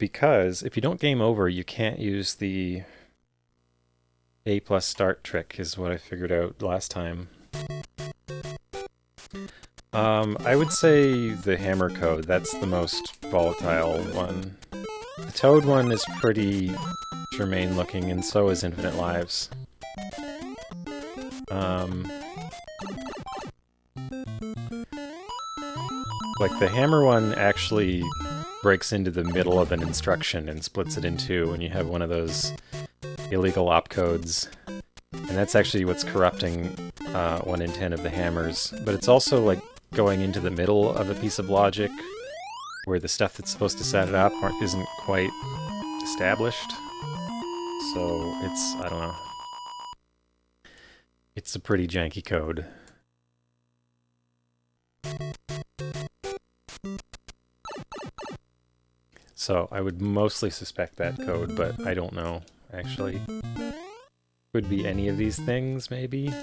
because if you don't game over, you can't use the A plus start trick, is what I figured out last time. I would say the hammer code, that's the most volatile one. The toad one is pretty germane looking, and so is Infinite Lives. Like, the hammer one actually breaks into the middle of an instruction and splits it in two when you have one of those illegal opcodes. And that's actually what's corrupting 1 in 10 of the hammers. But it's also, like, going into the middle of a piece of logic where the stuff that's supposed to set it up isn't quite established. So it's, I don't know. It's a pretty janky code. So I would mostly suspect that code, but I don't know, actually. Could be any of these things, maybe?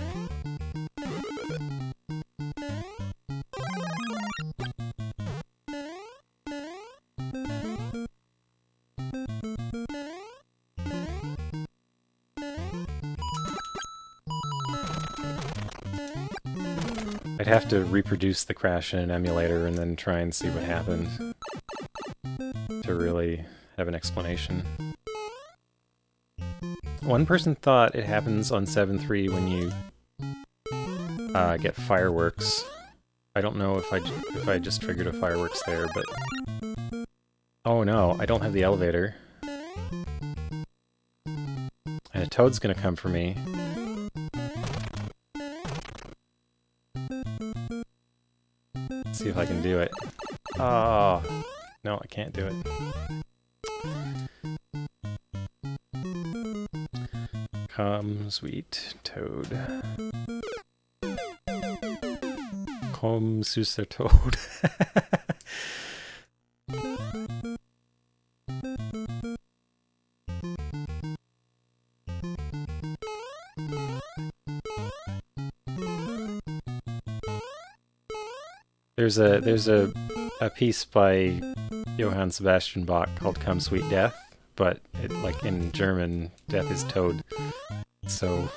I'd have to reproduce the crash in an emulator and then try and see what happened to really have an explanation. One person thought it happens on 7.3 when you get fireworks. I don't know if I just triggered a fireworks there, but... Oh no, I don't have the elevator. And a toad's gonna come for me. Let's see if I can do it. Oh, no, I can't do it. Come, sweet toad. Come, süßer toad. There's a piece by Johann Sebastian Bach called Come Sweet Death, but it, like in German, death is toad. So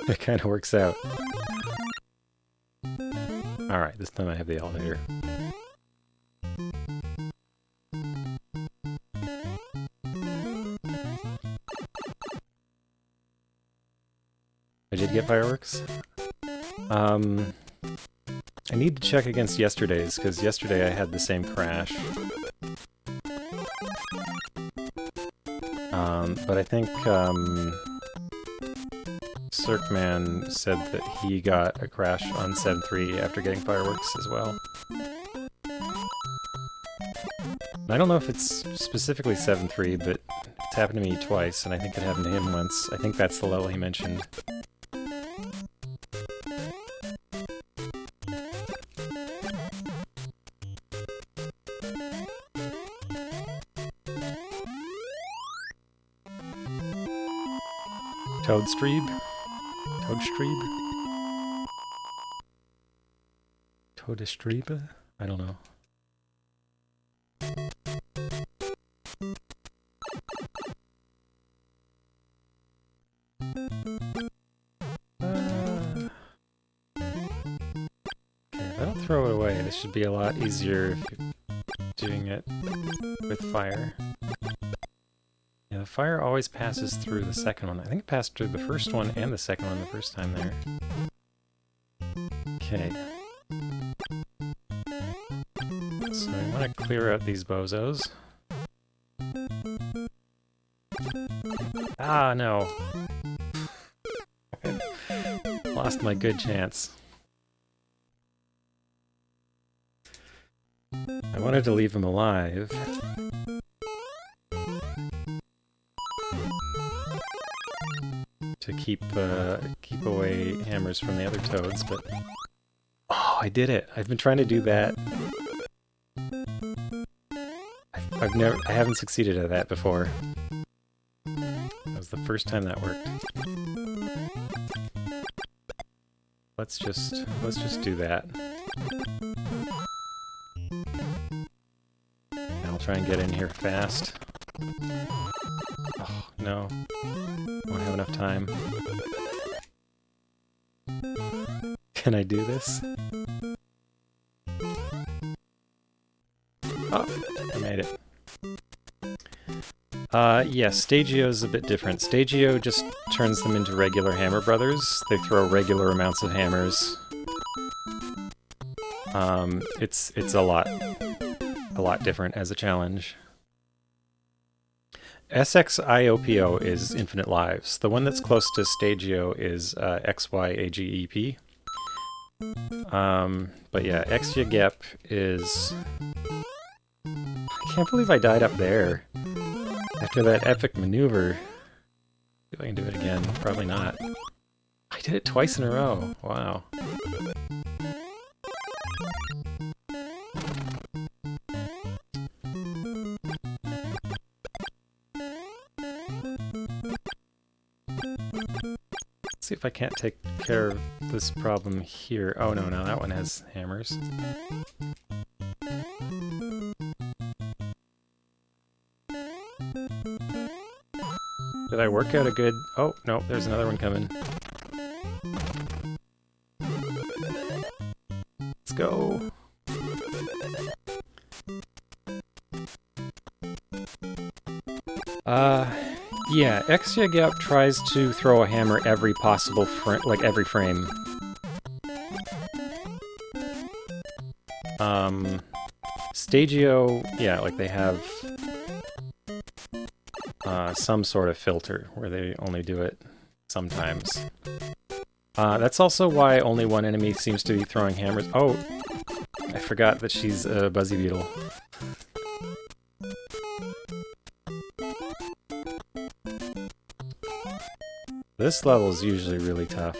it kind of works out. Alright, this time I have the elevator. I did get fireworks. I need to check against yesterday's, because yesterday I had the same crash. But I think, Circman said that he got a crash on 7.3 after getting fireworks as well. I don't know if it's specifically 7.3, but it's happened to me twice, and I think it happened to him once. I think that's the level he mentioned. Toadstreeb? Toadstreeb? Toadstreeb? I don't know. Okay, if I don't throw it away, this should be a lot easier if you're doing it with fire. Yeah, the fire always passes through the second one. I think it passed through the first one and the second one the first time there. Okay. So I want to clear out these bozos. Ah, no. Lost my good chance. I wanted to leave him alive. To keep away hammers from the other toads, but... Oh, I did it! I've been trying to do that. I haven't succeeded at that before. That was the first time that worked. Let's just do that. try and get in here fast. Oh, no. Won't have enough time. Can I do this? Oh, I made it. Yeah, Stagio's a bit different. Stagio just turns them into regular Hammer Brothers. They throw regular amounts of hammers. It's a lot different as a challenge. SXIOPO is Infinite Lives. The one that's close to Stagio is XYAGEP. But yeah, XYAGEP is... I can't believe I died up there. After that epic maneuver. See if I can do it again. Probably not. I did it twice in a row. Wow. Let's see if I can't take care of this problem here. Oh no, that one has hammers. Did I work out a good... Oh, no, there's another one coming. Let's go. Yeah, XYAGAP tries to throw a hammer every possible frame, like every frame. Stagio, yeah, like they have some sort of filter where they only do it sometimes. That's also why only one enemy seems to be throwing hammers. Oh, I forgot that she's a Buzzy Beetle. This level is usually really tough.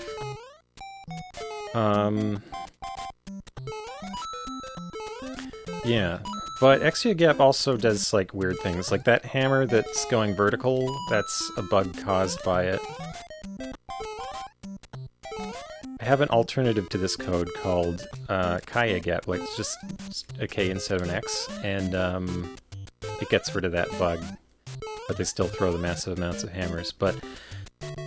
Yeah, but XYAGAP also does, like, weird things. Like, that hammer that's going vertical, that's a bug caused by it. I have an alternative to this code called KAYAGAP, like, it's just a K instead of an X, and it gets rid of that bug. But they still throw the massive amounts of hammers. But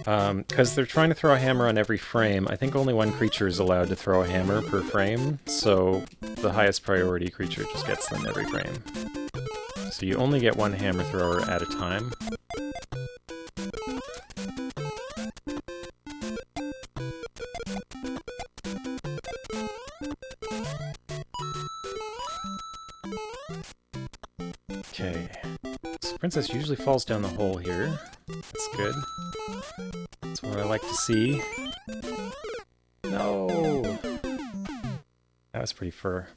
because they're trying to throw a hammer on every frame, I think only one creature is allowed to throw a hammer per frame, so the highest priority creature just gets them every frame. So you only get one hammer thrower at a time. Okay. So Princess usually falls down the hole here. That's good. That's what I like to see. No! That was pretty far.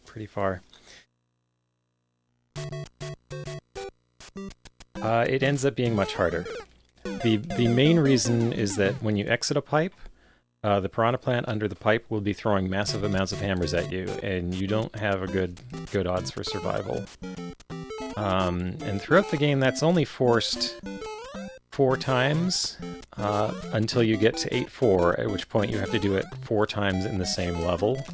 It ends up being much harder. The main reason is that when you exit a pipe, the piranha plant under the pipe will be throwing massive amounts of hammers at you, and you don't have a good odds for survival. And throughout the game, that's only forced 4 times until you get to 8-4, at which point you have to do it 4 times in the same level.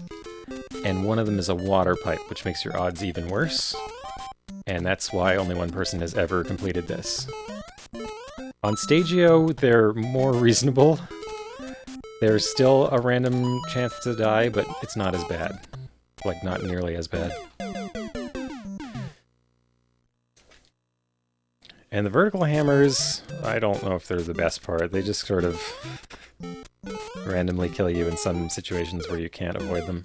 And one of them is a water pipe, which makes your odds even worse. And that's why only one person has ever completed this. On Stagio, they're more reasonable. There's still a random chance to die, but it's not as bad. Like, not nearly as bad. And the vertical hammers, I don't know if they're the best part. They just sort of randomly kill you in some situations where you can't avoid them.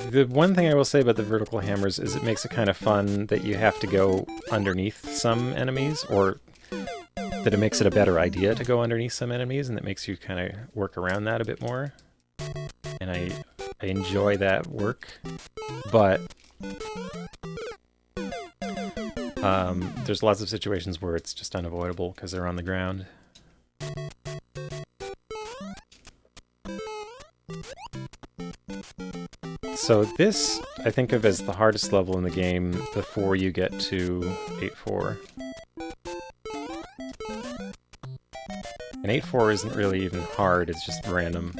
The one thing I will say about the vertical hammers is it makes it kind of fun that you have to go underneath some enemies, or that it makes it a better idea to go underneath some enemies, and that makes you kind of work around that a bit more. And I enjoy that work, but there's lots of situations where it's just unavoidable because they're on the ground. So this, I think of as the hardest level in the game before you get to 8-4. And 8-4 isn't really even hard, it's just random.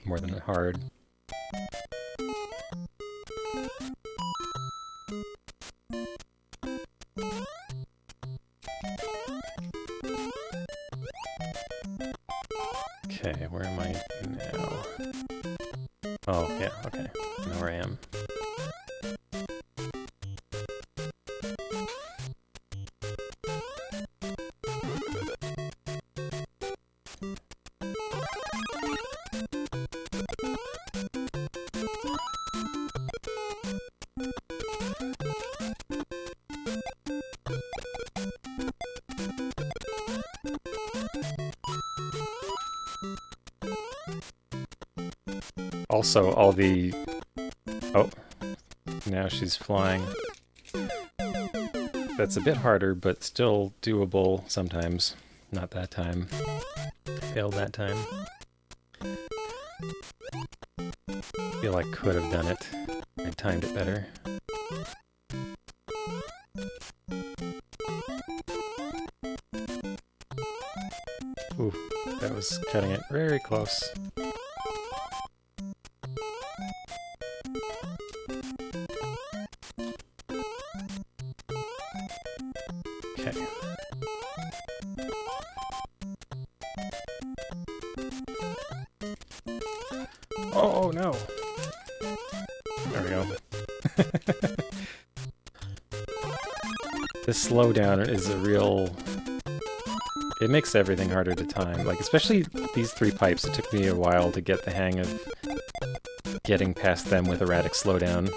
more than hard. Okay, where am I now? Oh, yeah, okay. I know where I am. Also, all the... Oh, now she's flying. That's a bit harder, but still doable sometimes. Not that time. Failed that time. Feel I could have done it. I timed it better. Ooh, that was cutting it very close. Okay. Oh, no! There we go. This slowdown is a real... It makes everything harder to time. Like, especially these three pipes, it took me a while to get the hang of getting past them with erratic slowdown.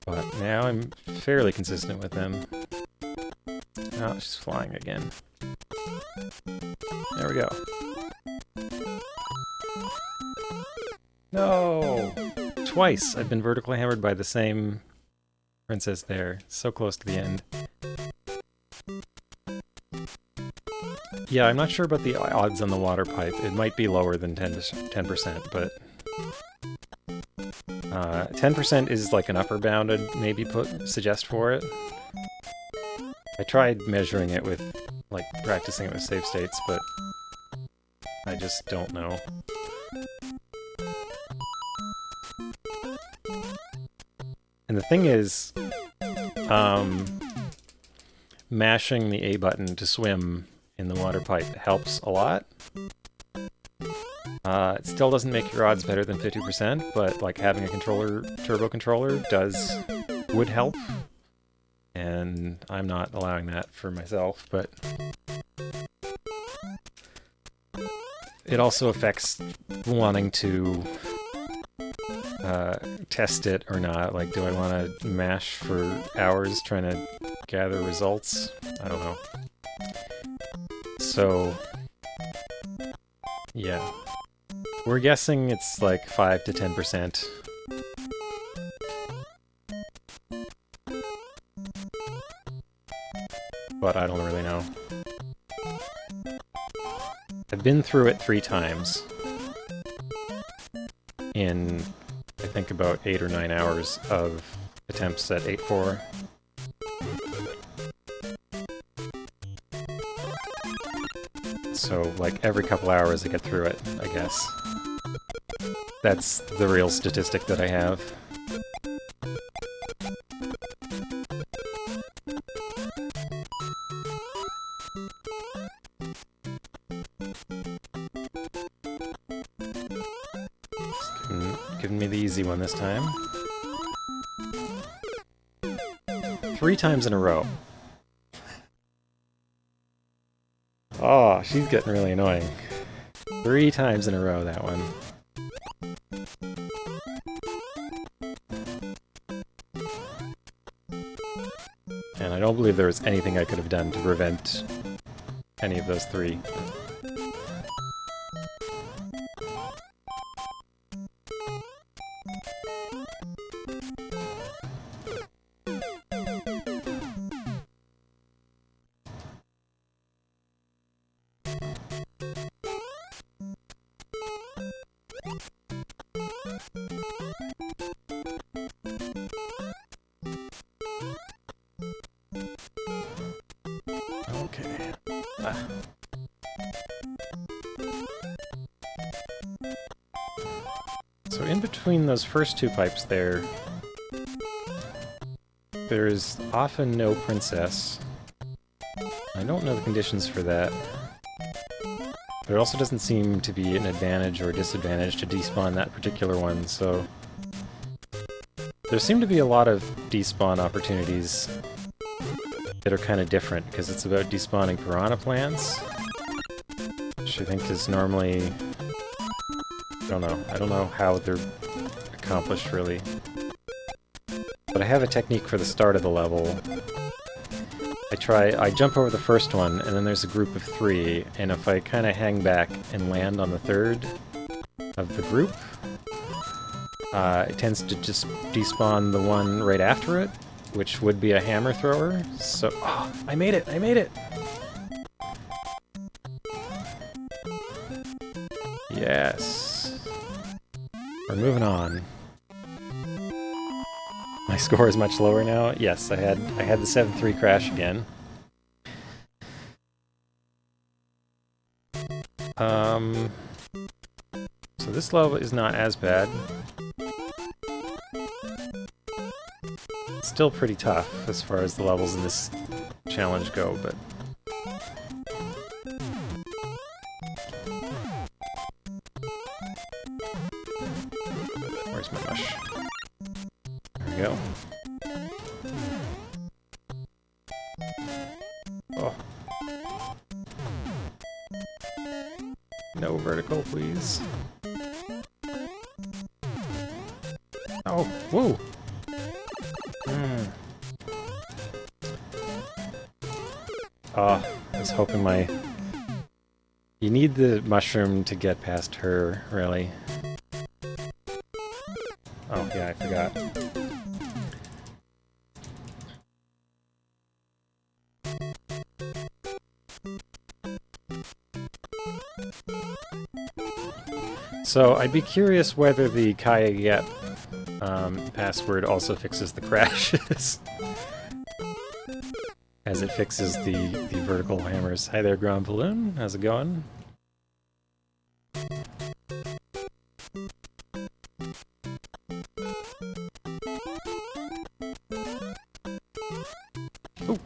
But now I'm fairly consistent with them. Oh, she's flying again. There we go. No! Twice I've been vertically hammered by the same princess there. So close to the end. Yeah, I'm not sure about the odds on the water pipe. It might be lower than 10%, but... 10% is like an upper bound I'd maybe suggest for it. I tried measuring it with, like, practicing it with save states, but I just don't know. And the thing is, mashing the A button to swim in the water pipe helps a lot. It still doesn't make your odds better than 50%, but like having a turbo controller would help. And I'm not allowing that for myself, but it also affects wanting to test it or not. Like, do I want to mash for hours trying to gather results? I don't know. So, yeah. We're guessing it's like 5 to 10%. But I don't really know. I've been through it 3 times. In, I think, about 8 or 9 hours of attempts at 8.4. So, like, every couple hours I get through it, I guess. That's the real statistic that I have. Giving me the easy one this time. 3 times in a row. Oh, she's getting really annoying. 3 times in a row, that one. And I don't believe there was anything I could have done to prevent any of those 3. Okay. between those first two pipes there, there's often no princess. I don't know the conditions for that. There also doesn't seem to be an advantage or disadvantage to despawn that particular one, so... There seem to be a lot of despawn opportunities that are kind of different, because it's about despawning piranha plants, which I think is normally... I don't know how they're accomplished, really. But I have a technique for the start of the level. I jump over the first one, and then there's a group of 3, and if I kind of hang back and land on the third of the group, it tends to just despawn the one right after it, which would be a hammer thrower. So, oh, I made it! I made it! Yes. We're moving on. My score is much lower now. Yes, I had the 7-3 crash again. So this level is not as bad. It's still pretty tough as far as the levels in this challenge go, but... Where's my mush? There we go. Oh. No vertical, please. Oh, whoa! Oh, I was hoping my... You need the mushroom to get past her, really. Oh, yeah, I forgot. So, I'd be curious whether the Kaya password also fixes the crashes. As it fixes the vertical hammers. Hi there, Ground Balloon. How's it going? Ooh.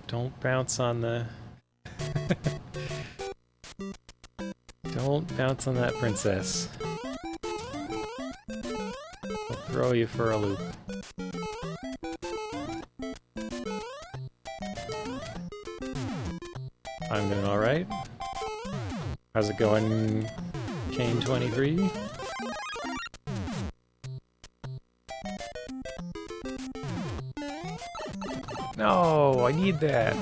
Don't bounce on the... Don't bounce on that princess. I'll throw you for a loop. I'm doing alright. How's it going, Kane 23? No, I need that.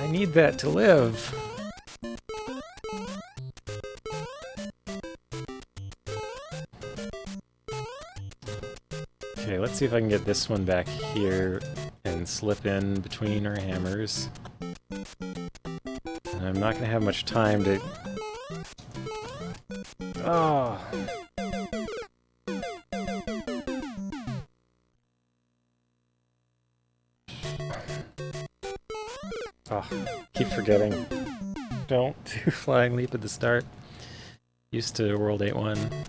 I need that to live. Okay, let's see if I can get this one back here and slip in between our hammers. And I'm not going to have much time to... Oh! Oh, keep forgetting. Don't do Flying Leap at the start. Used to World 8-1.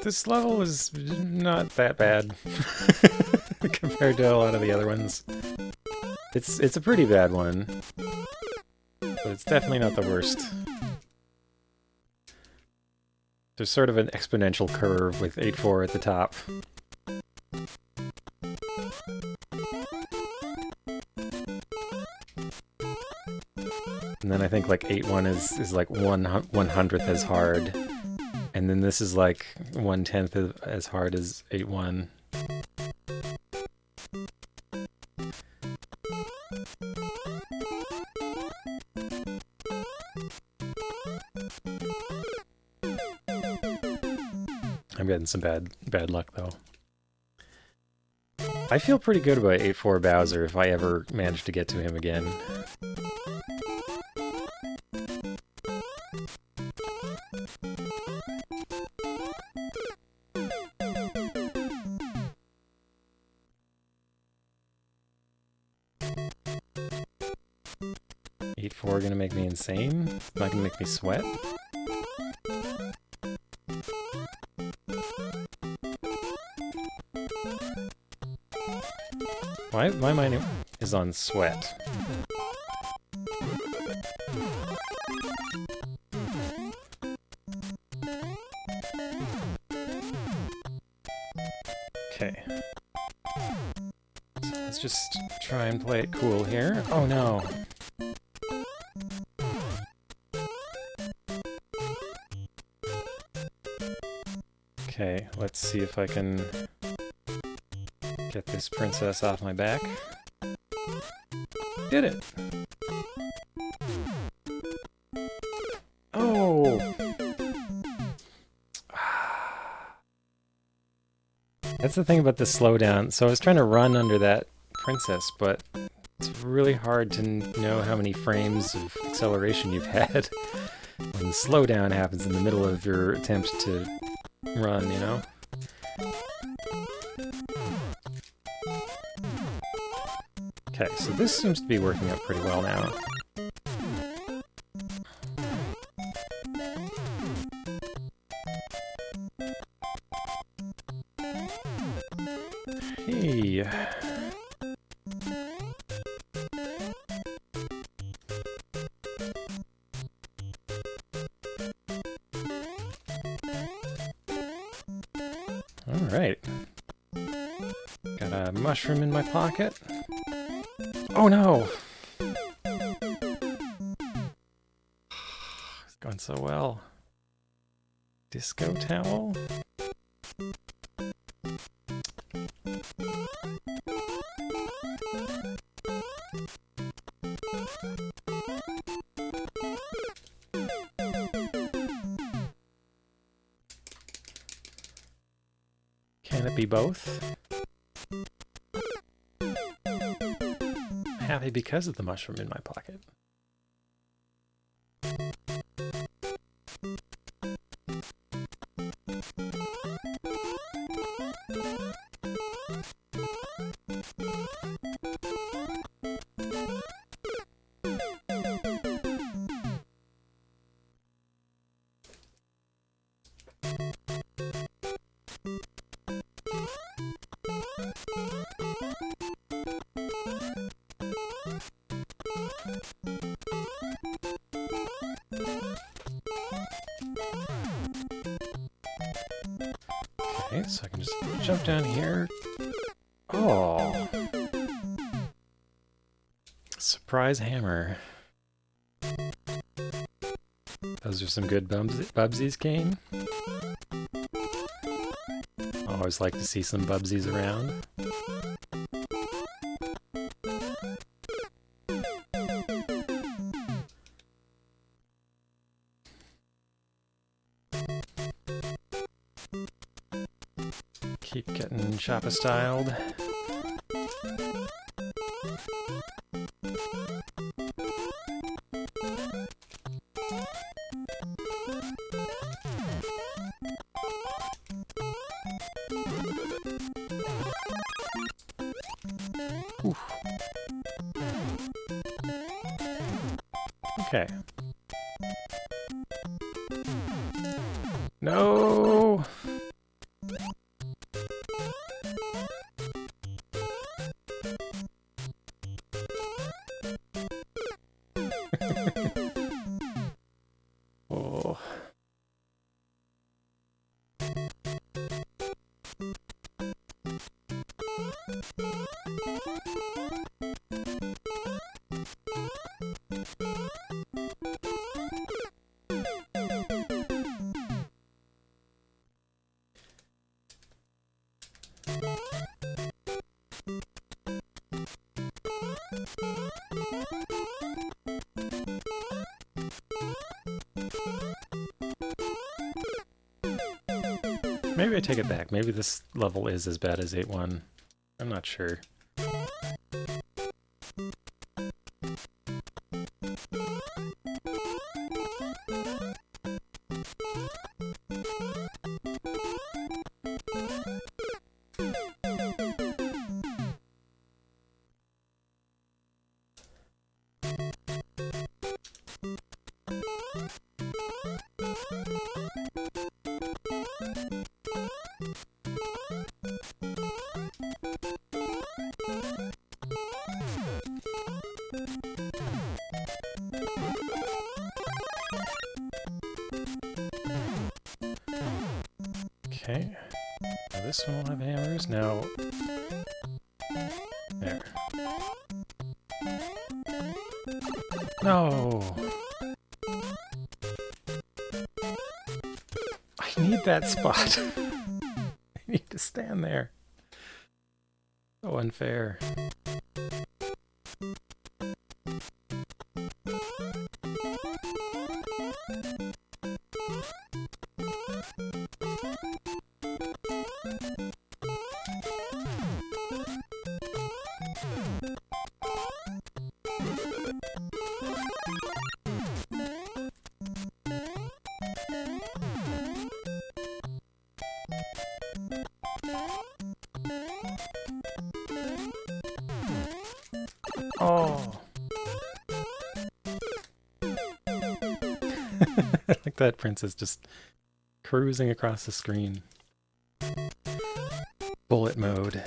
This level is not that bad compared to a lot of the other ones. It's a pretty bad one, but it's definitely not the worst. There's sort of an exponential curve with 8-4 at the top. And then I think like 8-1 is like 1/100th as hard. And then this is like 1/10 as hard as 8-1. I'm getting some bad luck though. I feel pretty good about 8-4 Bowser if I ever manage to get to him again. Gonna make me insane? It's not gonna make me sweat? My mind is on sweat. Okay. So let's just try and play it cool here. Oh no! Okay, let's see if I can get this princess off my back. Did it! Oh! That's the thing about the slowdown. So I was trying to run under that princess, but it's really hard to know how many frames of acceleration you've had when the slowdown happens in the middle of your attempt to run, you know? Okay, so this seems to be working out pretty well now. Hey. Alright. Got a mushroom in my pocket. Oh no! It's going so well. Disco towel? Can it be both? Happy because of the mushroom in my pocket. Okay, so I can just jump down here. Oh! Surprise hammer. Those are some good bubsies, Kane. Always like to see some bubsies around. Keep getting Choppa styled. Oof. Okay. No! Oh. maybe I take it back. Maybe this level is as bad as 8-1. I'm not sure. Okay, now this one will have hammers. Now, there. No! I need that spot. I need to stand there. So unfair. Oh! Like that princess just cruising across the screen. Bullet mode.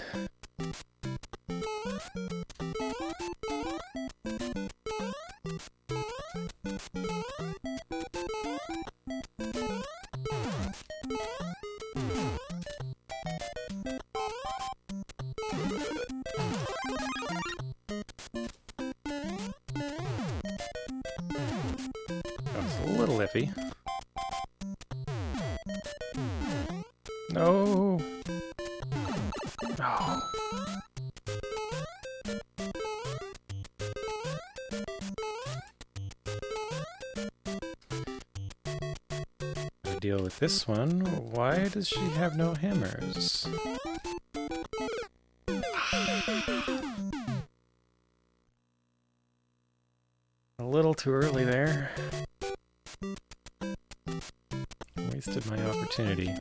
No! No! To deal with this one, why does she have no hammers? A little too early there. Wasted my opportunity.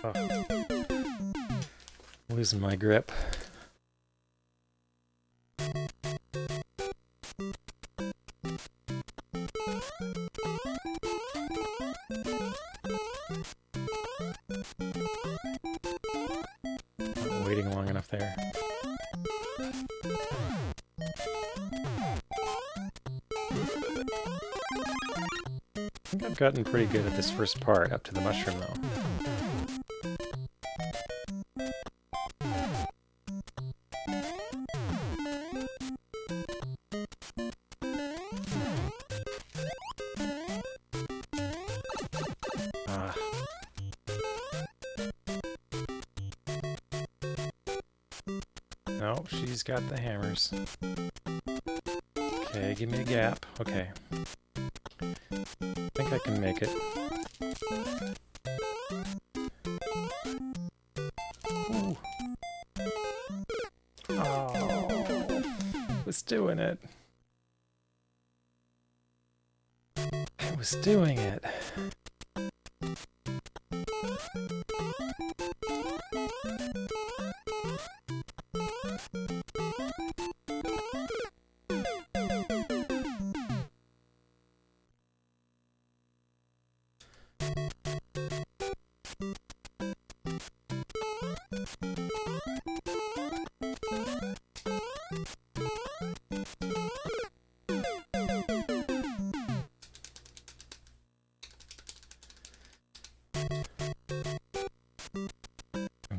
Oh. Losing my grip. Not waiting long enough there. I think I've gotten pretty good at this first part, up to the mushroom though. No, she's got the hammers. Okay, give me a gap. Okay. I think I can make it. Ooh. Oh, I was doing it. I was doing it.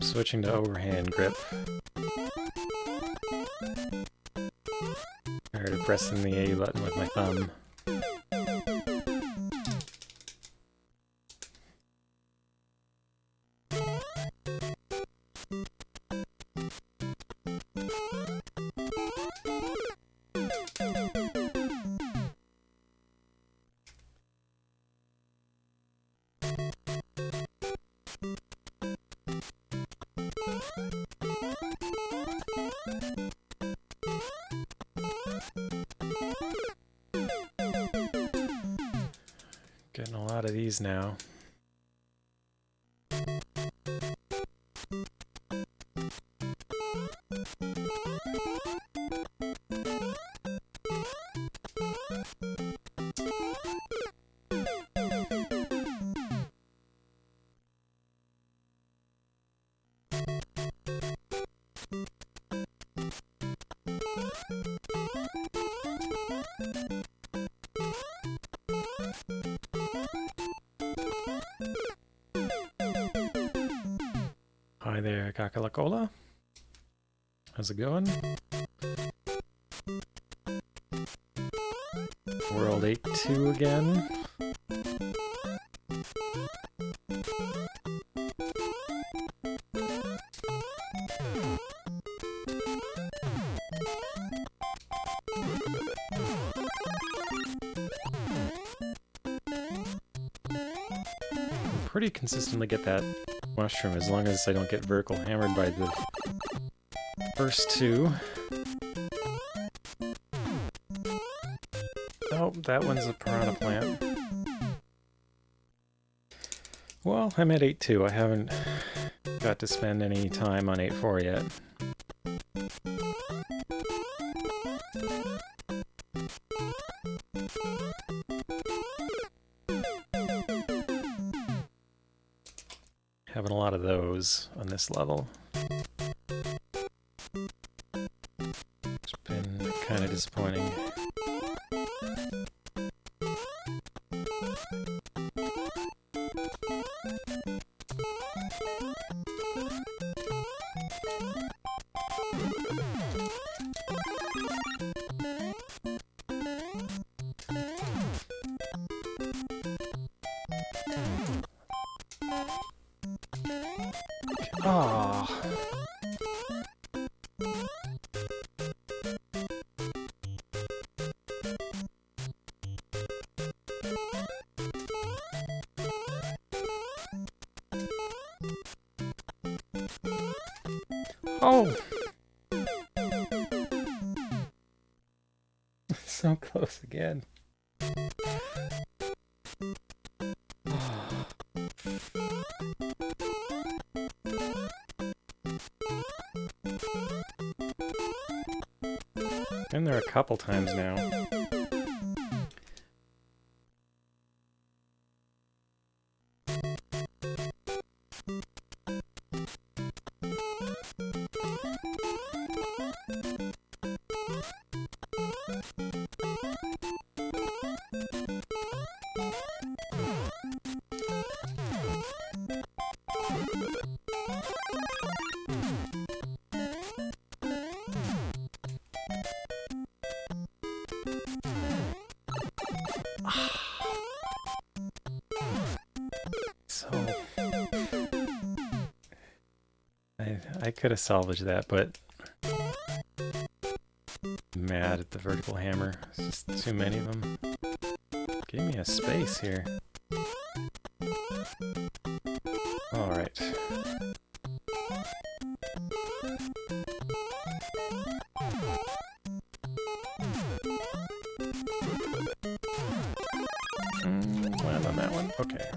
Switching to overhand grip. Tired of pressing the A button with my thumb. a lot of these now. Hi there, Kakalakola. How's it going? World 8-2 again. Pretty consistently get that mushroom as long as I don't get vertical hammered by the first two. Oh, that one's a piranha plant. Well, I'm at 8-2. I haven't got to spend any time on 8-4 yet. Having a lot of those on this level. It's been kind of disappointing. Ah. Oh. So close again. Been there a couple times now. I could have salvaged that, but I'm mad at the vertical hammer. It's just too many of them. Give me a space here. Alright. Land on that one. Okay.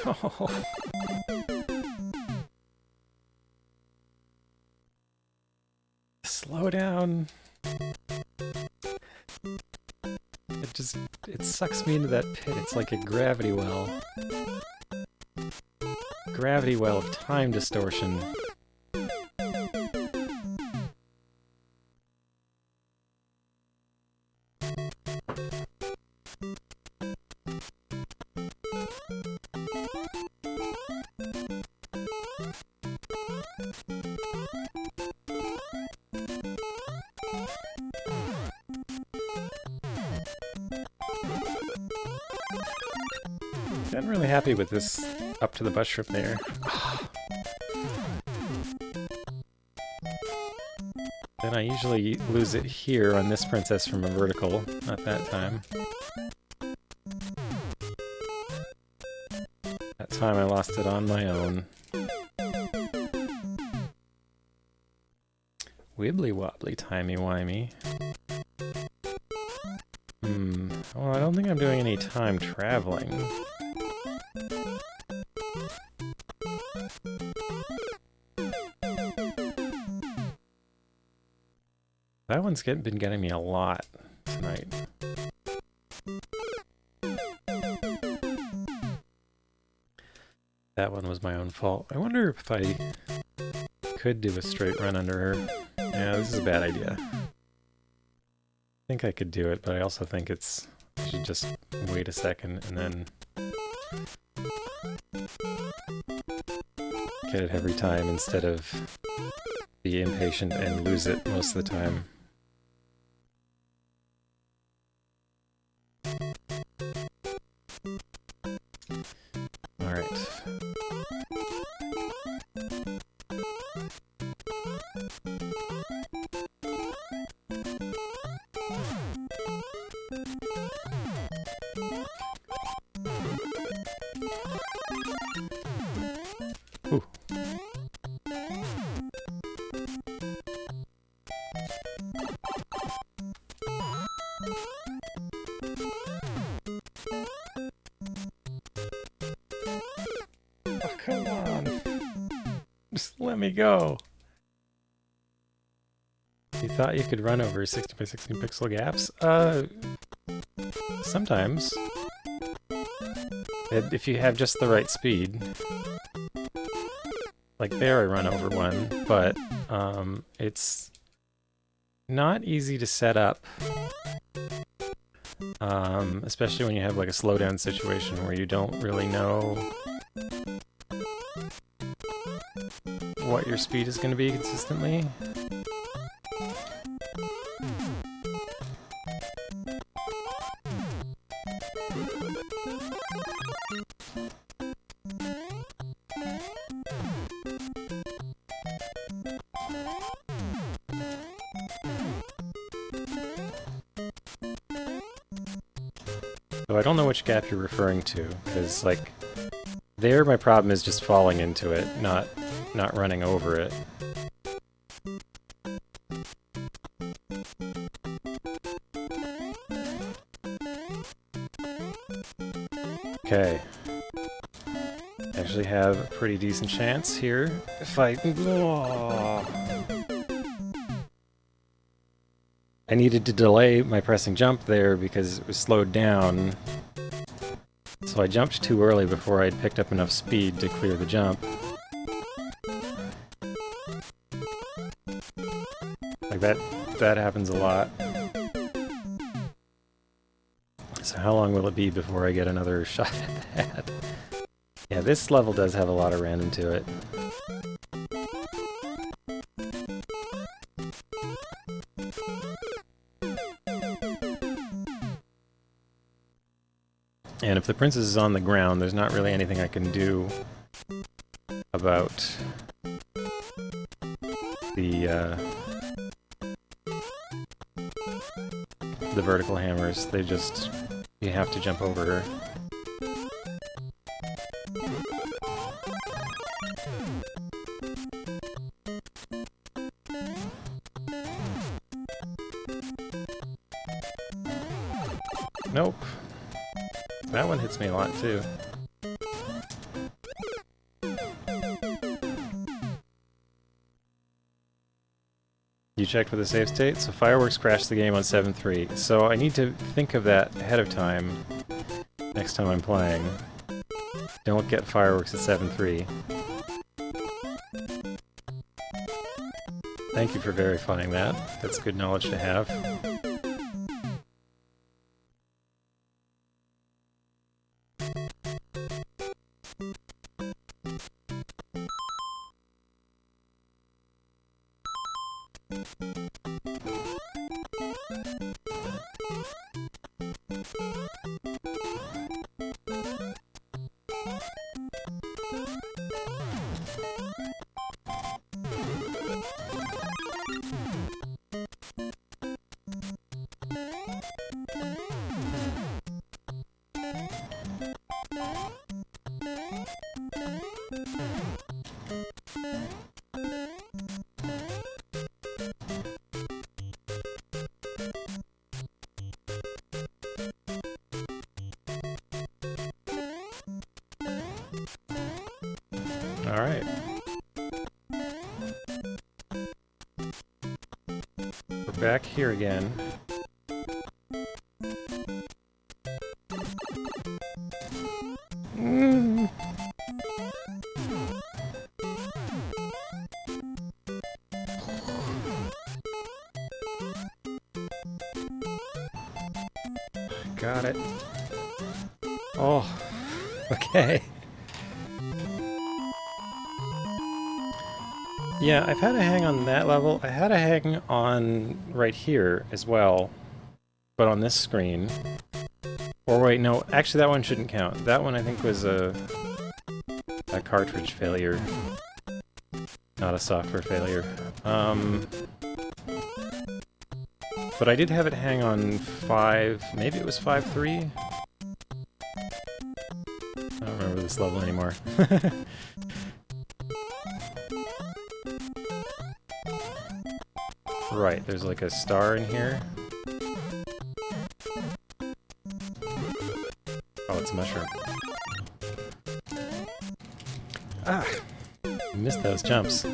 Oh. Slow down. It sucks me into that pit. It's like a gravity well. Gravity well of time distortion. I'm really happy with this up to the butt strip there. Then I usually lose it here on this princess from a vertical, not that time. That time I lost it on my own. Wibbly wobbly, timey wimey. Well, I don't think I'm doing any time traveling. That one's been getting me a lot tonight. That one was my own fault. I wonder if I could do a straight run under her. Yeah, this is a bad idea. I think I could do it, but I also think I should just wait a second and then get it every time instead of be impatient and lose it most of the time. Alright. Ooh. Oh, come on. Just let me go. You thought you could run over 60 by 16 pixel gaps? Sometimes. If you have just the right speed. Like there I run over one, but it's not easy to set up. Especially when you have like a slowdown situation where you don't really know what your speed is going to be consistently. So I don't know which gap you're referring to, because like there my problem is just falling into it, not running over it. Okay. Actually have a pretty decent chance here if I... Oh. I needed to delay my pressing jump there because it was slowed down. So I jumped too early before I'd picked up enough speed to clear the jump. Like that happens a lot. So how long will it be before I get another shot at that? Yeah, this level does have a lot of random to it. And if the princess is on the ground, there's not really anything I can do about the vertical hammers. They just... you have to jump over her. Nope. That one hits me a lot, too. You checked for the save state? So fireworks crashed the game on 7.3. So I need to think of that ahead of time next time I'm playing. Don't get fireworks at 7.3. Thank you for verifying that. That's good knowledge to have. Alright. We're back here again. Got it. Oh, okay. Yeah, I've had a hang on that level. I had a hang on right here as well, but on this screen. Or wait, no, actually that one shouldn't count. That one I think was a cartridge failure, not a software failure. But I did have it hang on 5, maybe it was 5.3? I don't remember this level anymore. Right, there's like a star in here. Oh, it's a mushroom. Ah! I missed those jumps.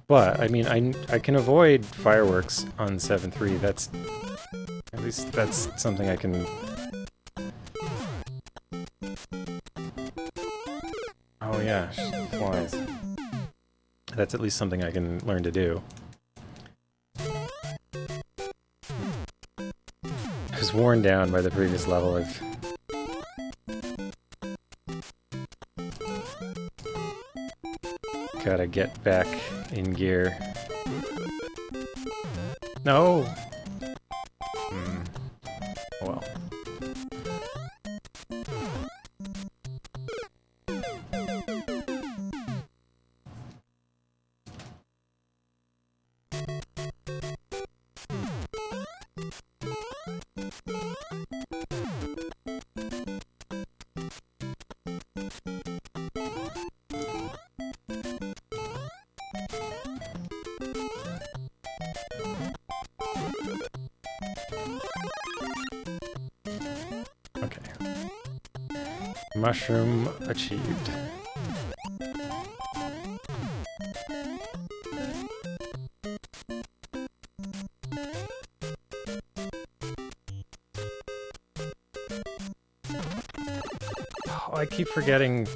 But, I mean, I can avoid fireworks on 7.3. That's... At least that's something I can... Oh yeah, flies. That's at least something I can learn to do. I was worn down by the previous level. I've... Gotta get back in gear. No! Well. Mushroom achieved. Oh, I keep forgetting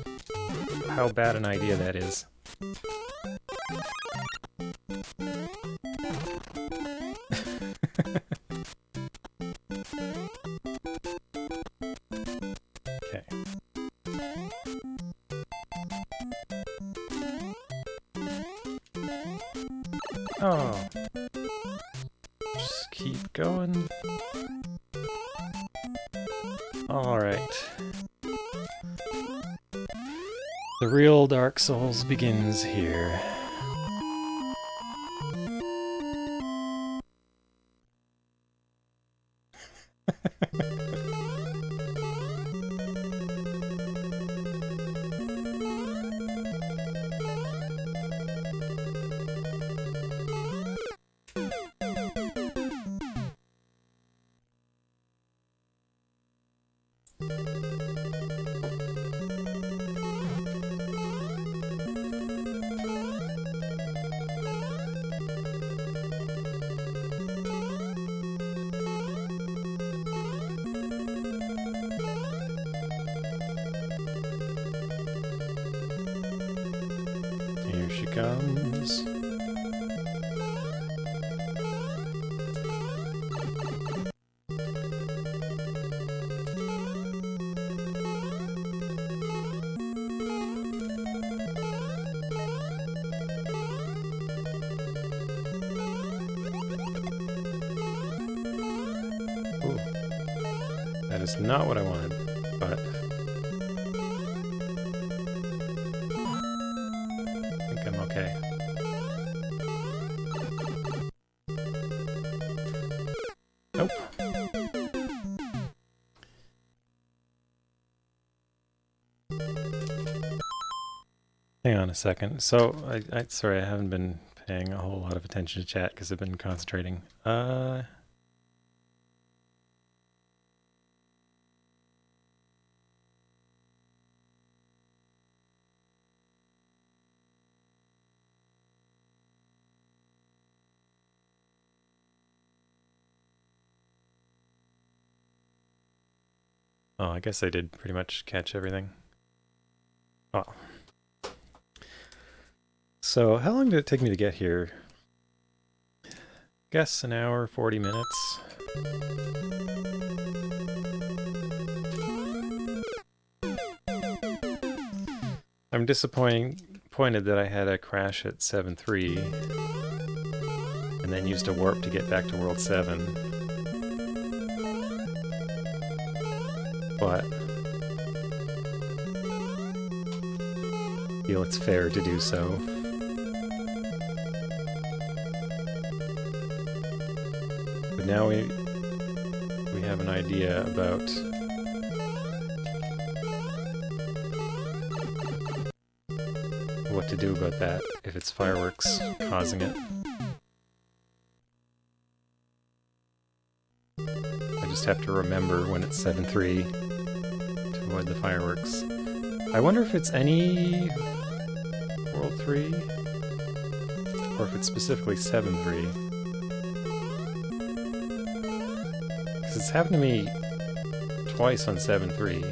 how bad an idea that is. Oh. Just keep going. Alright. The real Dark Souls begins here. Here she comes. Ooh. That is not what I wanted, but... okay. Nope. Hang on a second. So, sorry, I haven't been paying a whole lot of attention to chat because I've been concentrating. Oh, I guess I did pretty much catch everything. Oh. So, how long did it take me to get here? Guess an hour, 40 minutes. I'm disappointed that I had a crash at 7.3 and then used a warp to get back to World 7. But I feel it's fair to do so. But now we have an idea about what to do about that if it's fireworks causing it. I just have to remember when it's 7.3 to avoid the fireworks. I wonder if it's any World 3 or if it's specifically 7.3. Because it's happened to me twice on 7.3.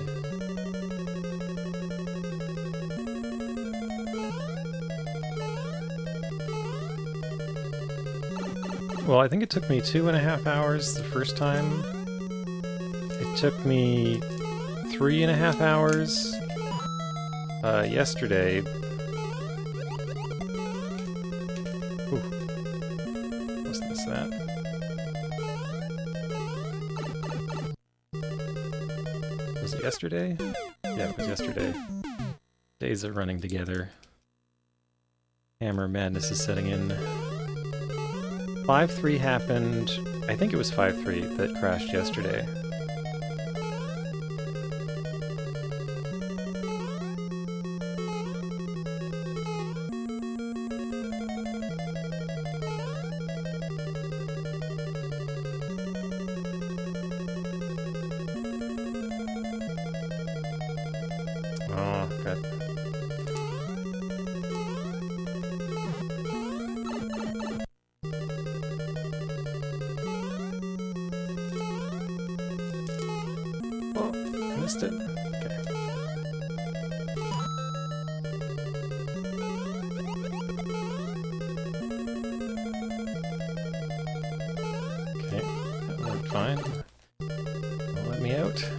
Well, I think it took me 2.5 hours the first time. It took me 3.5 hours yesterday. Ooh. What's this, that? Was it yesterday? Yeah, it was yesterday. Days are running together. Hammer madness is setting in. 5.3 happened, I think it was 5.3 that crashed yesterday. Oh, okay. Missed it. Okay. Okay, that worked fine. Won't let me out.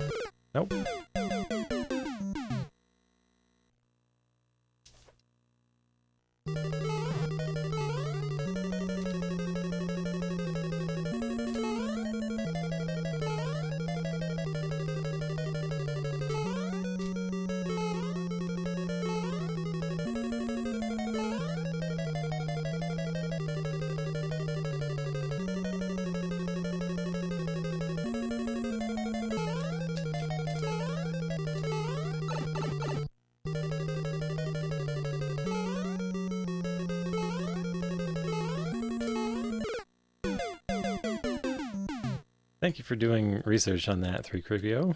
Nope. Thank you for doing research on that, 3Krivio.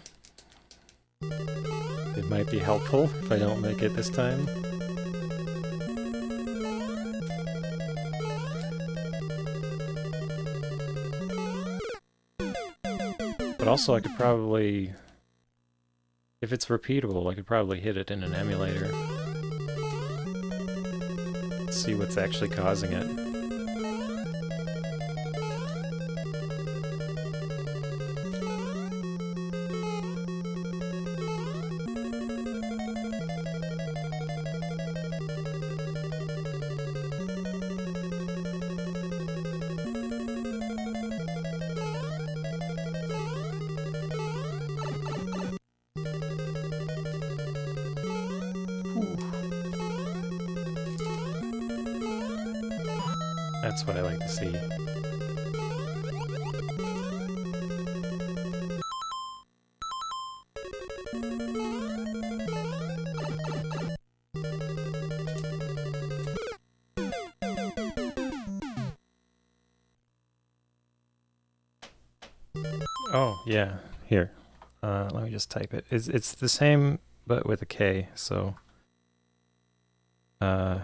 It might be helpful if I don't make it this time. But also I could probably, if it's repeatable, I could probably hit it in an emulator. See what's actually causing it. That's what I like to see. Oh, yeah. Here. Let me just type it. It's the same, but with a K, so... Kyagep.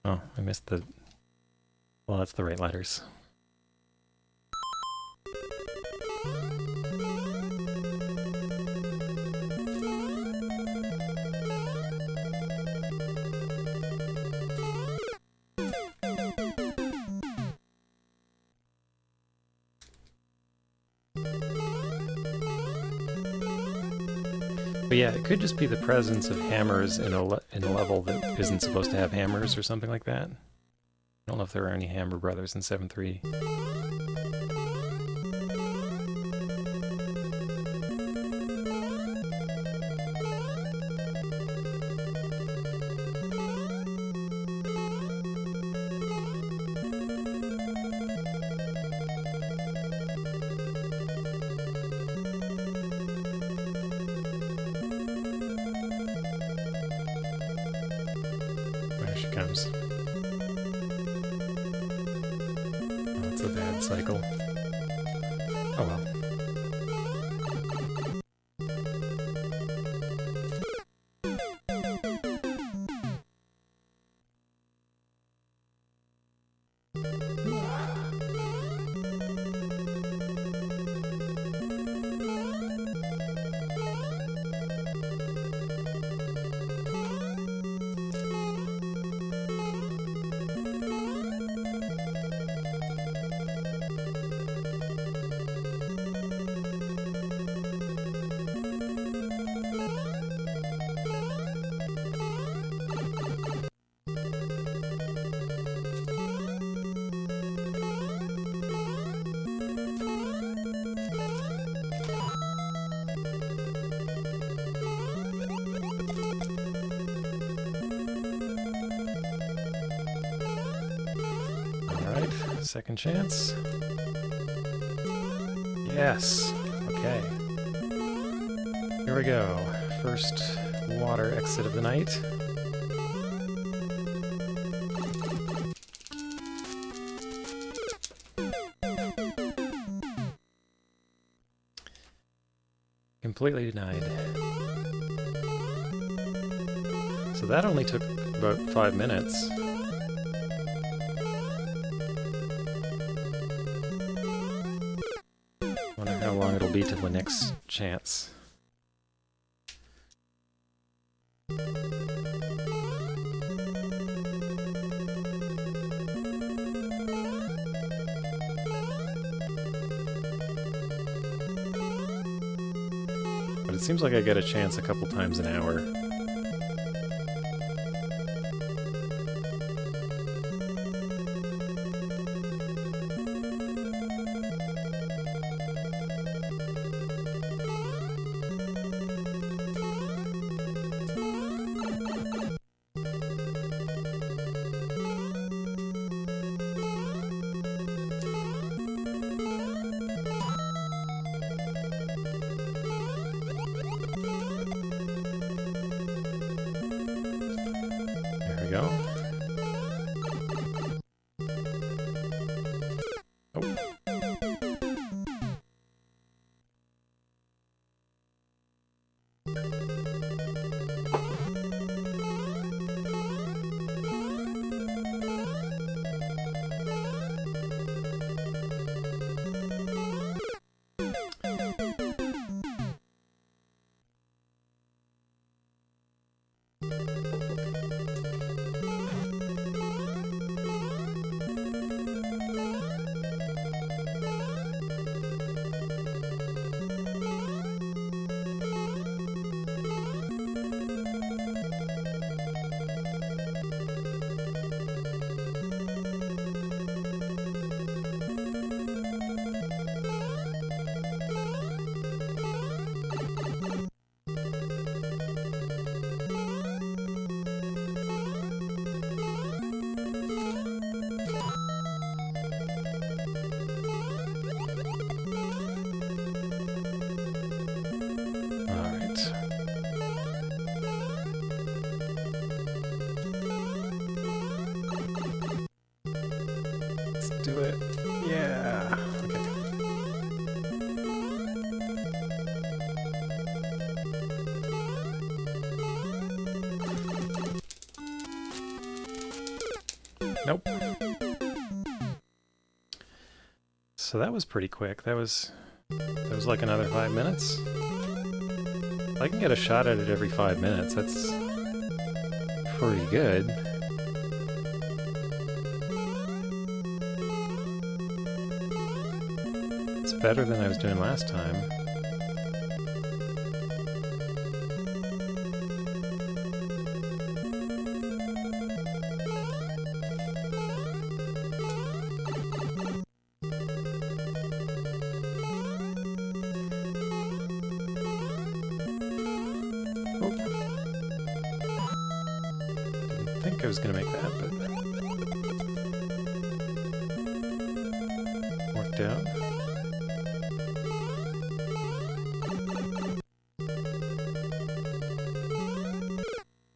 Oh, I missed the... Well, that's the right letters. But yeah, it could just be the presence of hammers in a level that isn't supposed to have hammers or something like that. I don't know if there are any Hammer Brothers in 7.3. There she comes. Oh, it's a bad cycle. Oh well. Second chance. Yes. Okay. Here we go. First water exit of the night. Completely denied. So that only took about 5 minutes. Wonder how long it'll be till the next chance. But it seems like I get a chance a couple times an hour. Go. Oh. Do it. Nope. So that was pretty quick. That was like another 5 minutes. If I can get a shot at it every 5 minutes, that's pretty good. It's better than I was doing last time. I was gonna make that, but worked out.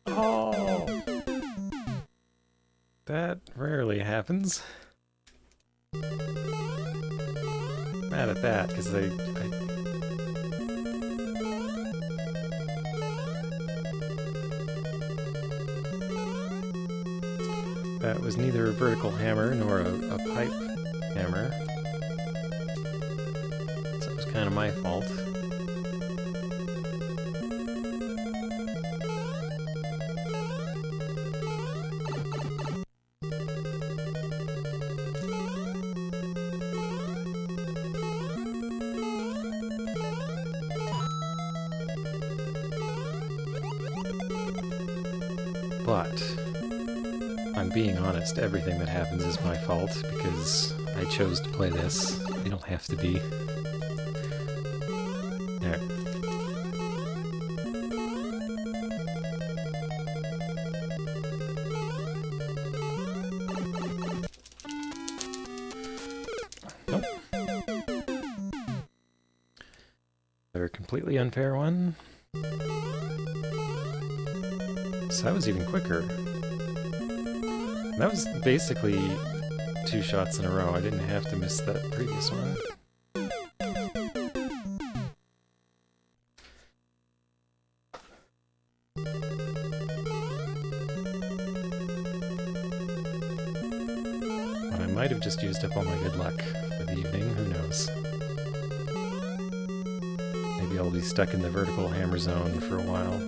Oh, that rarely happens. Mad at that because that was neither a vertical hammer nor a pipe hammer. So it was kind of my fault. But I'm being honest, everything that happens is my fault because I chose to play this. You don't have to be. There. Nope. They're a completely unfair one. So that was even quicker. That was basically 2 shots in a row. I didn't have to miss that previous one. But I might have just used up all my good luck for the evening. Who knows? Maybe I'll be stuck in the vertical hammer zone for a while.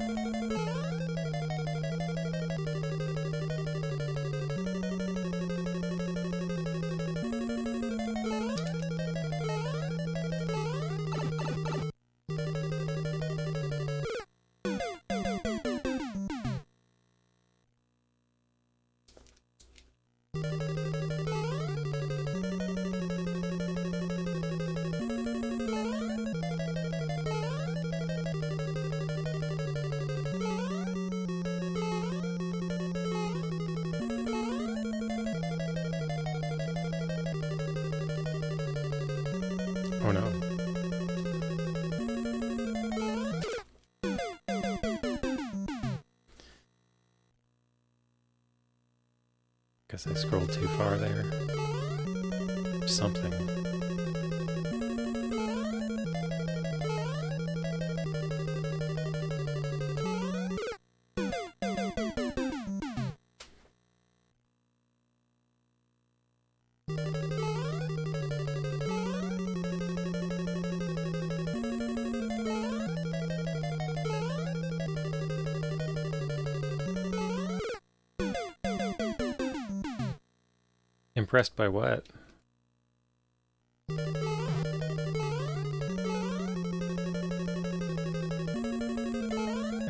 Oh no. Guess I scrolled too far there. Something. Impressed by what? I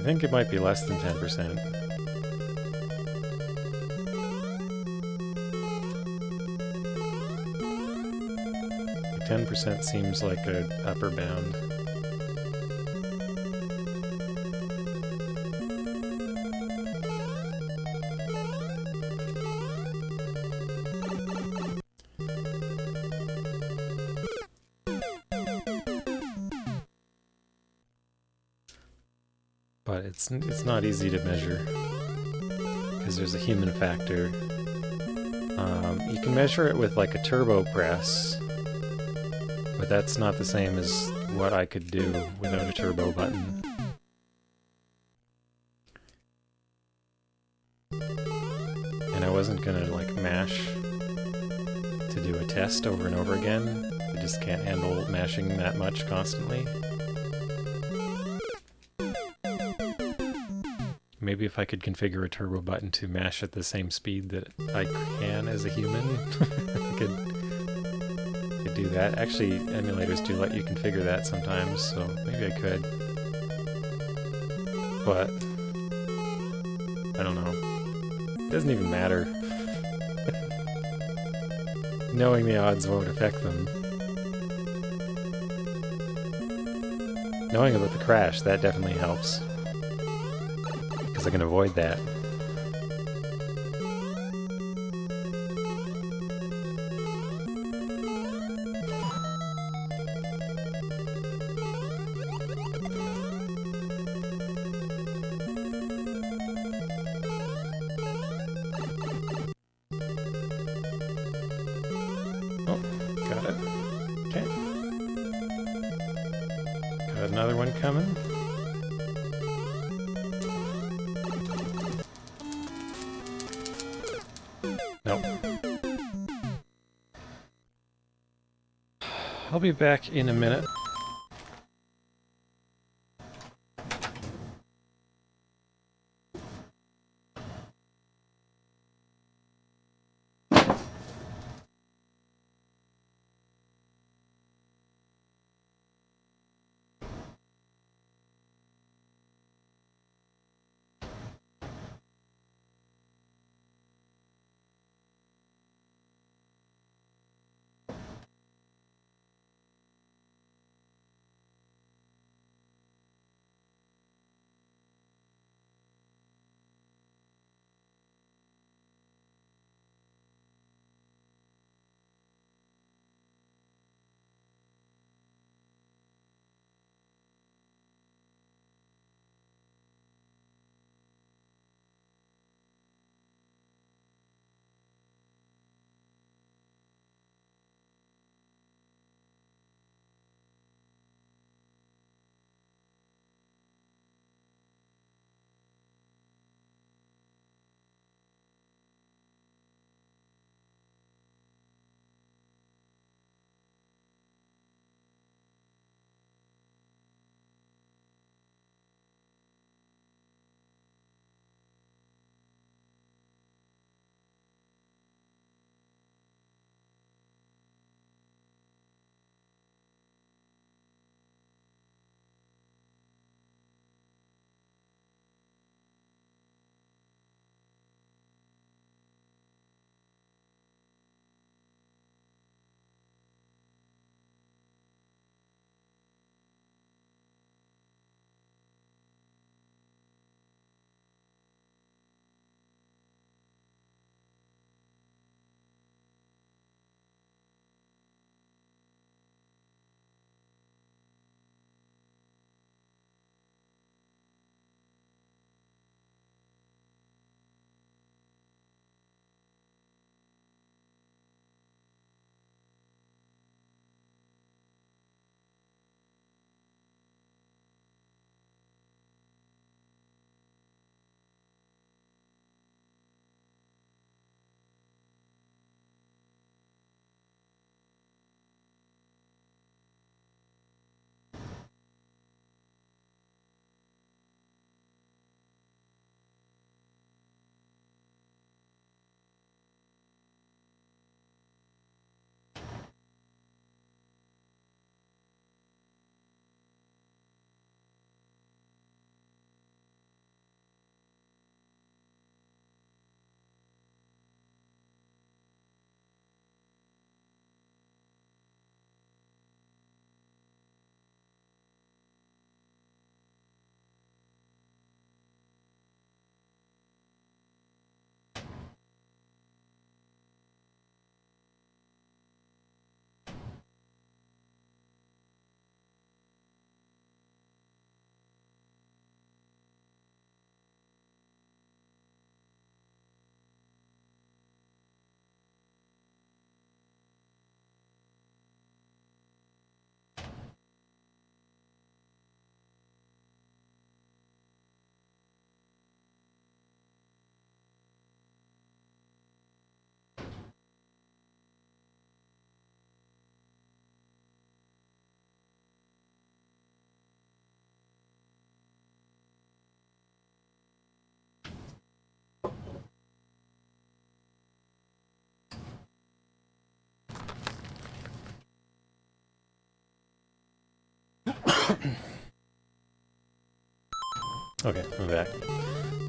think it might be less than 10%. 10% seems like an upper bound. But it's not easy to measure because there's a human factor. You can measure it with like a turbo press, but that's not the same as what I could do without a turbo button. And I wasn't gonna like mash to do a test over and over again. I just can't handle mashing that much constantly. Maybe if I could configure a turbo button to mash at the same speed that I can as a human, I could do that. Actually, emulators do let you configure that sometimes, so maybe I could. But I don't know. It doesn't even matter. Knowing the odds won't affect them. Knowing about the crash, that definitely helps. Because I can avoid that. Oh, got it. Okay. Got another one coming. Nope. I'll be back in a minute. Okay, I'm back.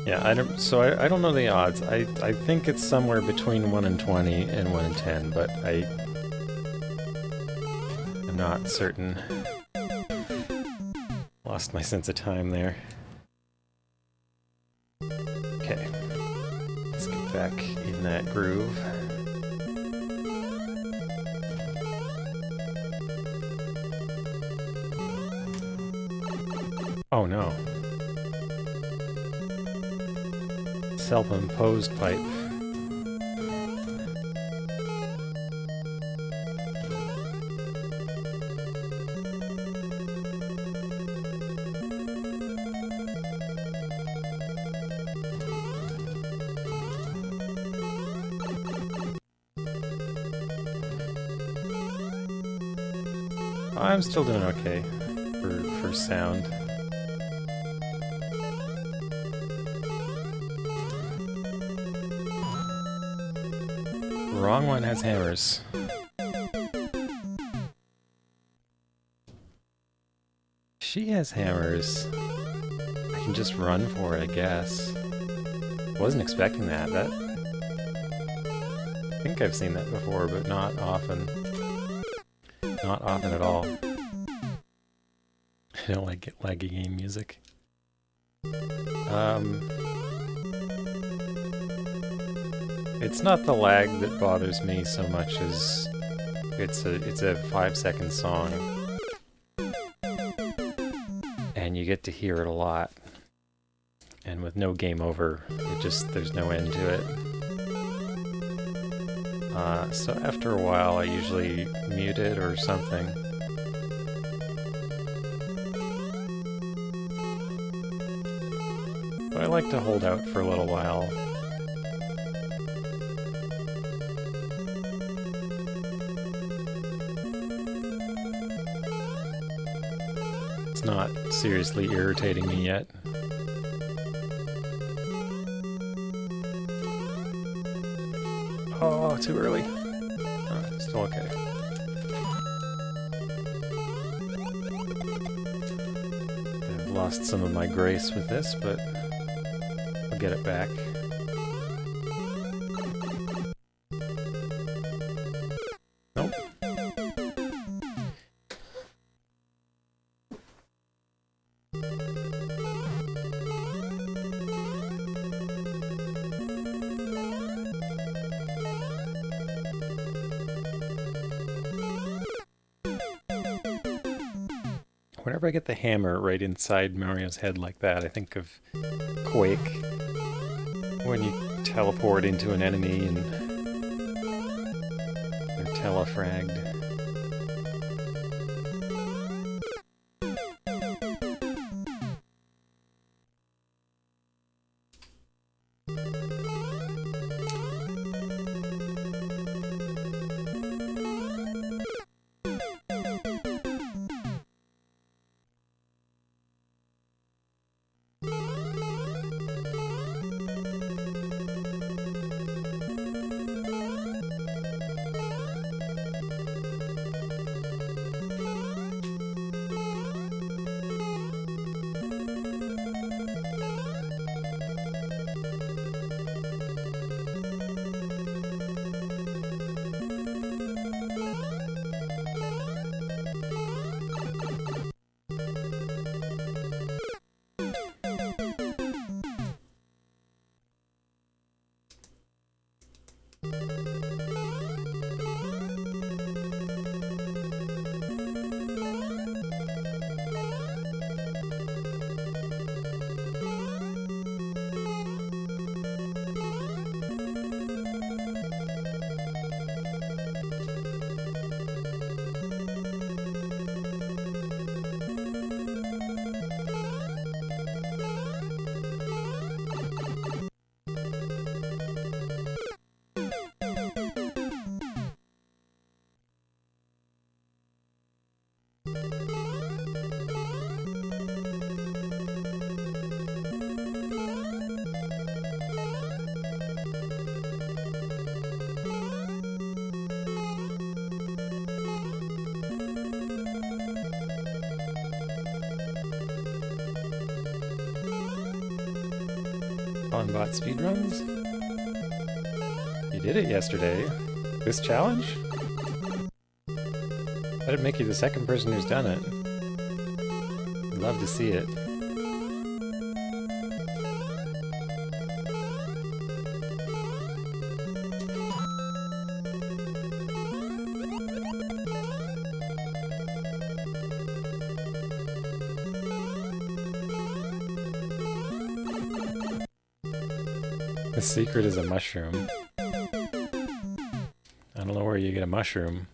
Yeah, I don't know the odds. I think it's somewhere between 1 in 20 and 1 in 10, but I'm not certain. Lost my sense of time there. Okay. Let's get back in that groove. Oh no. Self-imposed pipe. I'm still doing okay for sound. Wrong one has hammers. She has hammers. I can just run for it, I guess. Wasn't expecting that. I think I've seen that before, but not often. Not often at all. I don't like laggy game music. It's not the lag that bothers me so much as it's a 5-second song. And you get to hear it a lot. And with no game over, there's no end to it. So after a while, I usually mute it or something. But I like to hold out for a little while. It's not seriously irritating me yet. Oh, too early. Oh, still okay. I've lost some of my grace with this, but I'll get it back. Nope. Whenever I get the hammer right inside Mario's head like that, I think of Quake, when you teleport into an enemy and they're telefragged. Spawnbot speedruns? You did it yesterday. This challenge? That'd make you the second person who's done it. I'd love to see it. The secret is a mushroom. I don't know where you get a mushroom.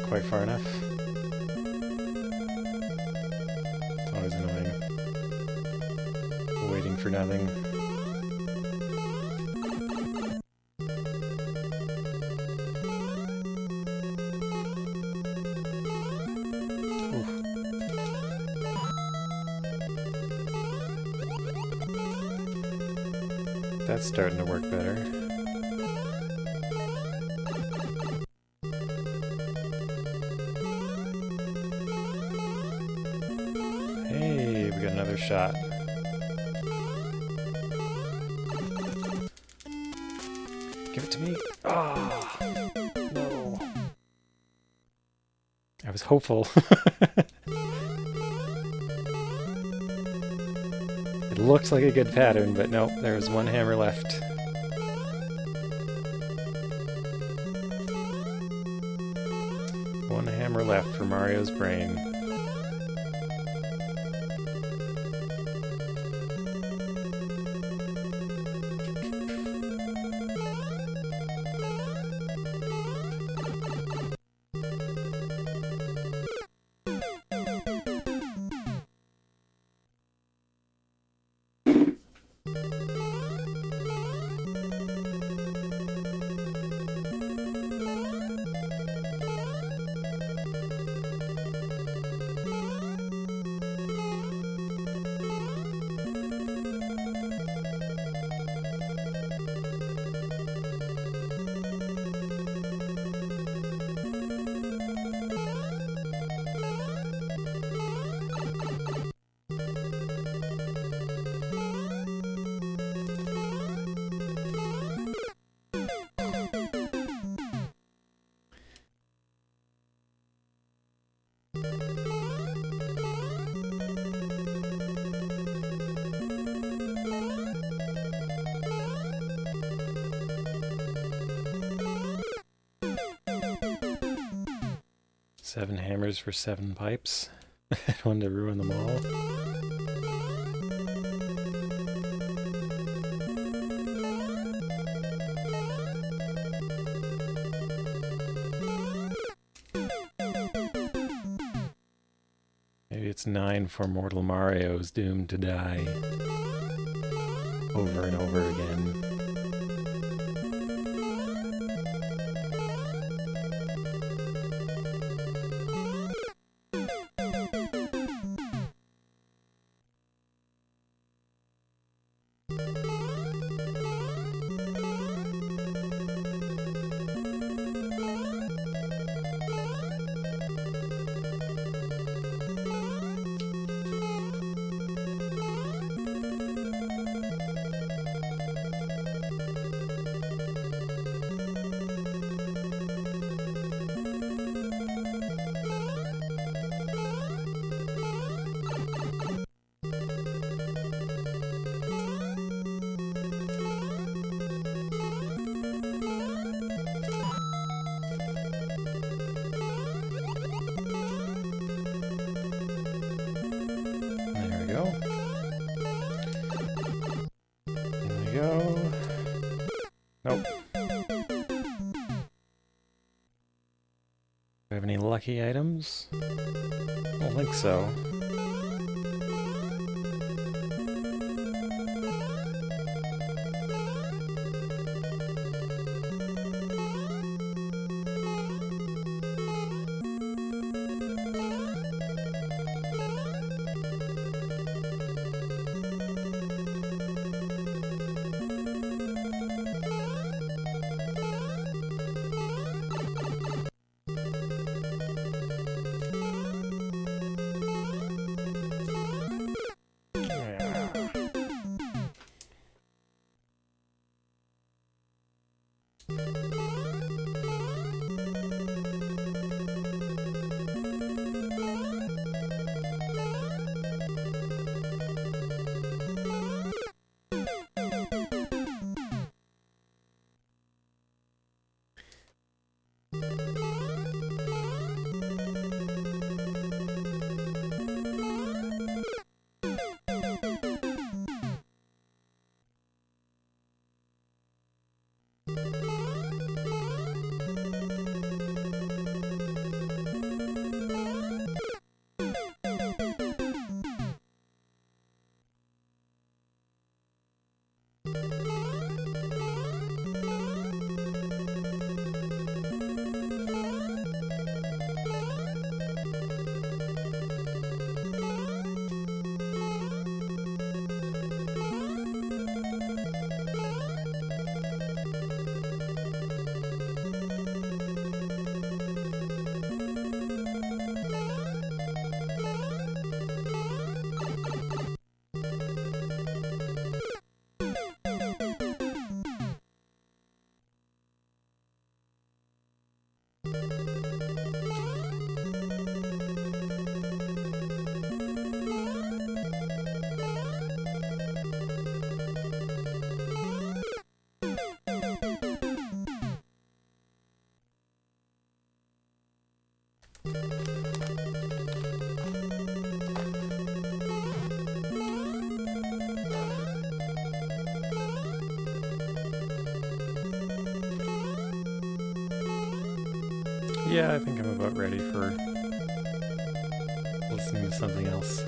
Quite far enough. It's always annoying. Waiting for nothing. Oof. That's starting to work better. Shot. Give it to me. Ah, oh, no. I was hopeful. It looked like a good pattern, but nope, there was one hammer left. One hammer left for Mario's brain. Seven hammers for 7 pipes. I don't want to ruin them all. Maybe it's 9 for Mortal Mario's doomed to die. Over and over again. go. There we go. Nope. Do I have any lucky items? I don't think so. Yeah, I think I'm about ready for listening to something else.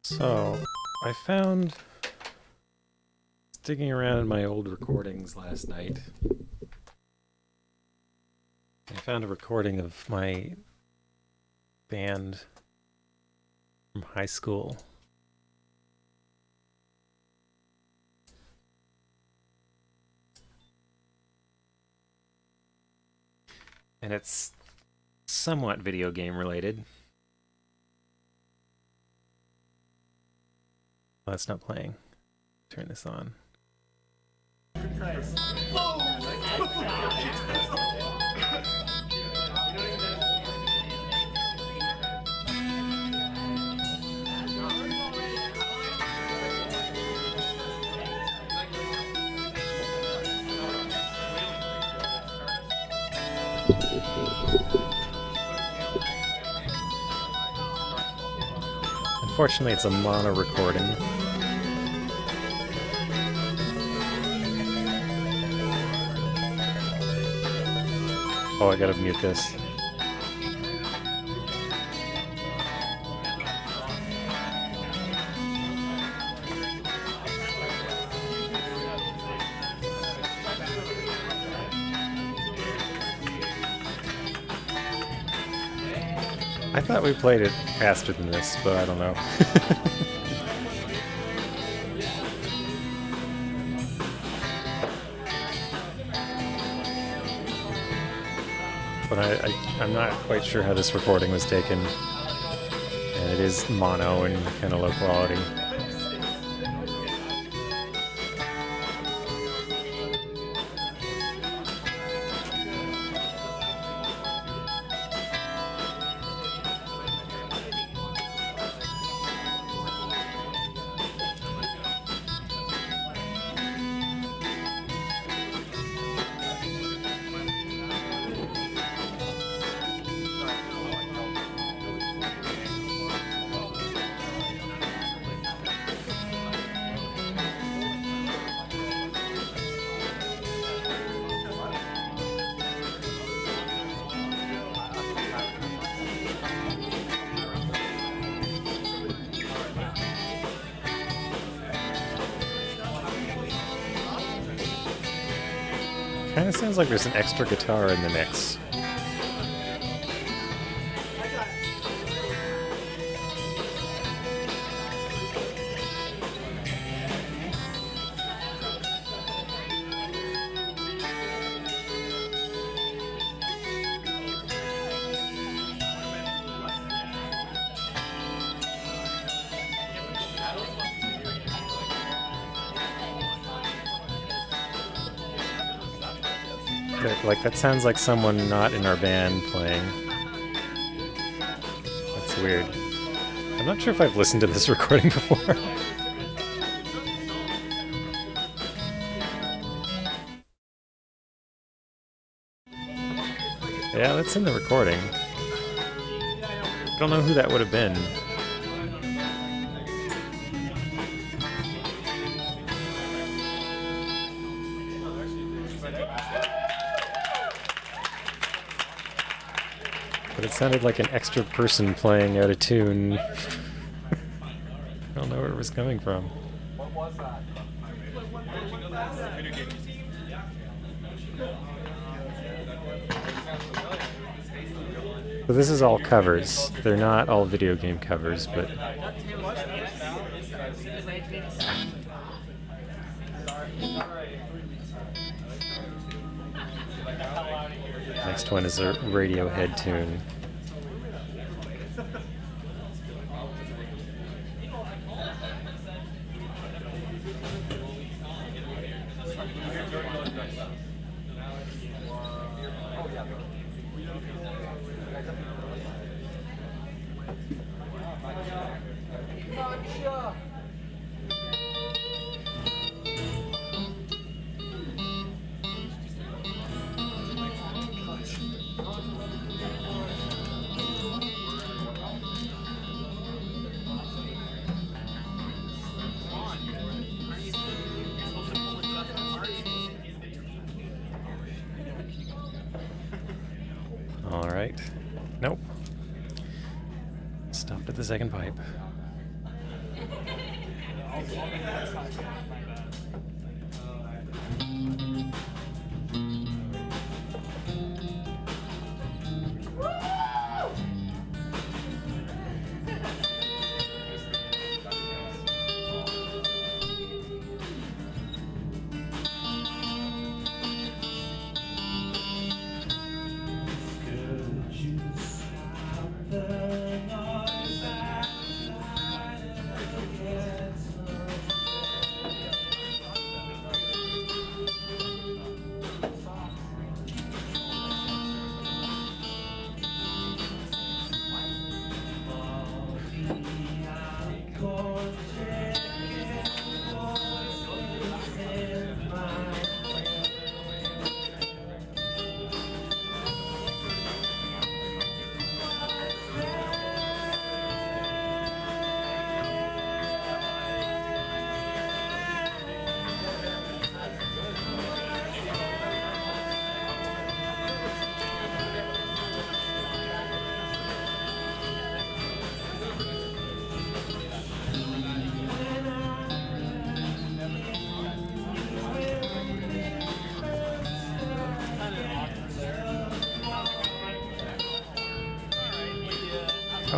So, I found, digging around in my old recordings last night, I found a recording of my band from high school. And it's somewhat video game related. Oh, it's not playing. Turn this on. Unfortunately, it's a mono recording. Oh, I gotta mute this. I thought we played it faster than this, but I don't know. But I'm not quite sure how this recording was taken. And it is mono and kind of low quality. Kind of sounds like there's an extra guitar in the mix. Like, that sounds like someone not in our band playing. That's weird. I'm not sure if I've listened to this recording before. Yeah, that's in the recording. I don't know who that would have been. But it sounded like an extra person playing out of tune. I don't know where it was coming from. What was that? So this is all covers. They're not all video game covers, but... Next one is a Radiohead tune. Alright. Nope. Stopped at the second pipe.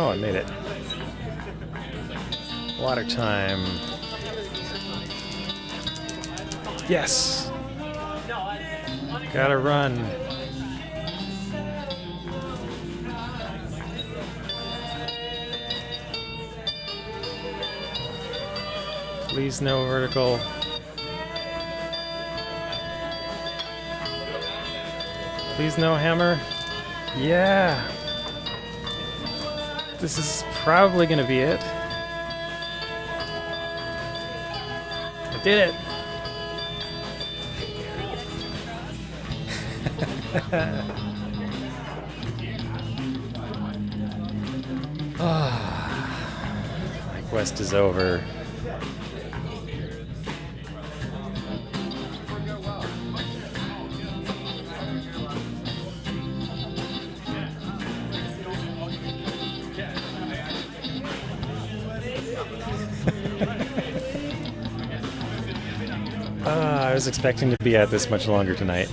Oh, I made it. Water time. Yes! Gotta run. Please no vertical. Please no hammer. Yeah! This is probably gonna be it. I did it! My quest is over. I was expecting to be at this much longer tonight.